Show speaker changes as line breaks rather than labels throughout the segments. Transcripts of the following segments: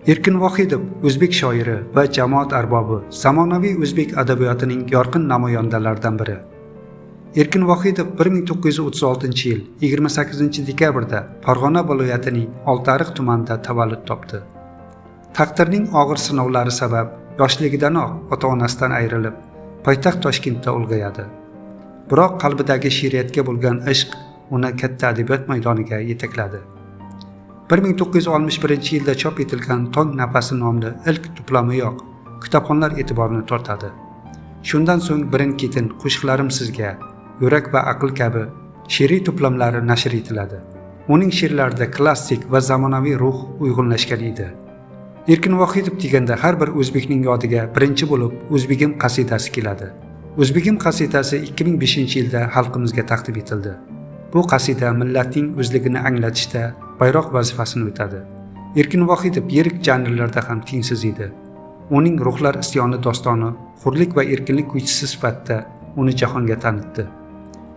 Erkin Vohidov o'zbek shoiri va jamoat arbobi, zamonaviy o'zbek adabiyotining yorqin namoyandalaridan biri. Erkin Vohidov 1936-yil 28-dekabrda Farg'ona viloyatining Oltiariq tumanida tavallud topdi. Taqdirning og'ir sinovlari sabab yoshligidanoq ota-onasidan ayrilib, poytaxt Toshkentda ulg'ayadi. Biroq qalbidagi she'riyatga bo'lgan ishq uni katta adabiyot maydoniga yetakladi. 1961-yilda chop etilgan Tong nafasi nomli ilk to'plamiyoq kitobxonlar e'tiborini tortadi. Shundan so'ng birin-ketin Qo'shiqlarim sizga, Yurak va aql kabi she'riy to'plamlari nashr etiladi. Uning she'rlarida klassik va zamonaviy ruh uyg'unlashgan edi. Erkin Vohidov deganda har bir o'zbekning yodiga birinchi bo'lib O'zbegim qasidasi keladi. O'zbegim qasidasi 2005-yilda xalqimizga taqdim etildi. Bu qasida millatning o'zligini anglatishda bayroq vazifasini o'tadi. Erkin Vohidov yirik janrlarda ham tengsiz edi. Uning Ruhlar isyoni dostoni hurlik va erkinlik kuychisi sifatida uni jahonga tanitdi.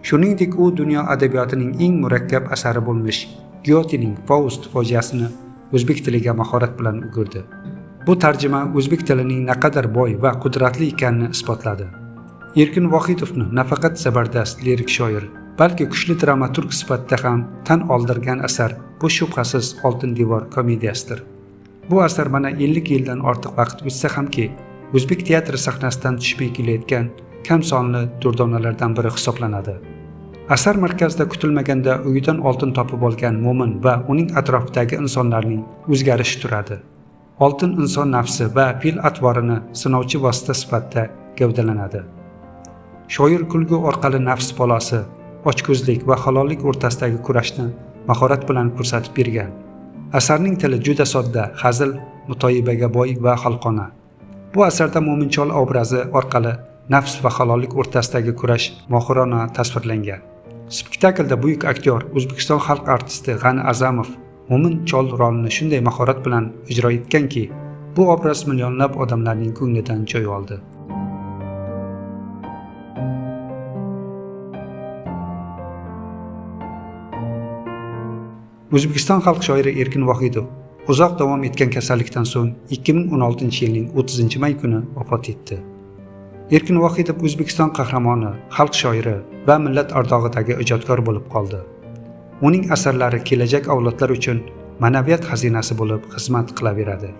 Shuningdek, u dunyo adabiyotining eng murakkab asari bo'lmish Gyotening Faust fojiasini o'zbek tiliga mahorat bilan o'girdi. Bu tarjima o'zbek tilining naqadar boy va qudratli ekanini isbotladi. Erkin Vohidovni nafaqat zabardast lirik shoir, balki kuchli dramaturg sifatida ham tan oldirgan asar bu shubhasiz Oltin devor komediyasidir. Bu asar mana 50 yildan ortiq vaqt o'tsa hamki, o'zbek teatri sahnasidan tushmay kelayotgan kam sonli durdonalardan biri hisoblanadi. Asar markazida kutilmaganda uyidan oltin topib olgan mo'min va uning atrofidagi insonlarning o'zgarishi turadi. Oltin inson nafsi va fe'l atvorini sinovchi vosita sifatida gavdalanadi. Shoir kulgu orqali nafs balosi, ochko'zlik va halollik o'rtasidagi kurashni mahorat bilan ko'rsatib bergan. Asarning tili juda sodda, hazil, mutoyibaga boy va xalqona. Bu asarda mo'minchol obrazi orqali nafs va halollik o'rtasidagi kurash mohirona tasvirlangan. Spektaklda buyuk aktyor, O'zbekiston xalq artisti G'ani A'zamov mo'min chol rolini shunday mahorat bilan ijro etganki, bu obraz millionlab odamlarning ko'nglidan joy oldi. O'zbekiston xalq shoiri Erkin Vohidov uzoq davom etgan kasallikdan so'ng 2016-yilning 30-may kuni vafot etdi. Erkin Vohidov O'zbekiston qahramoni, xalq shoiri va millat ardog'idagi ijodkor bo'lib qoldi. Uning asarlari kelajak avlodlar uchun ma'naviyat xazinasi bo'lib xizmat qilaveradi.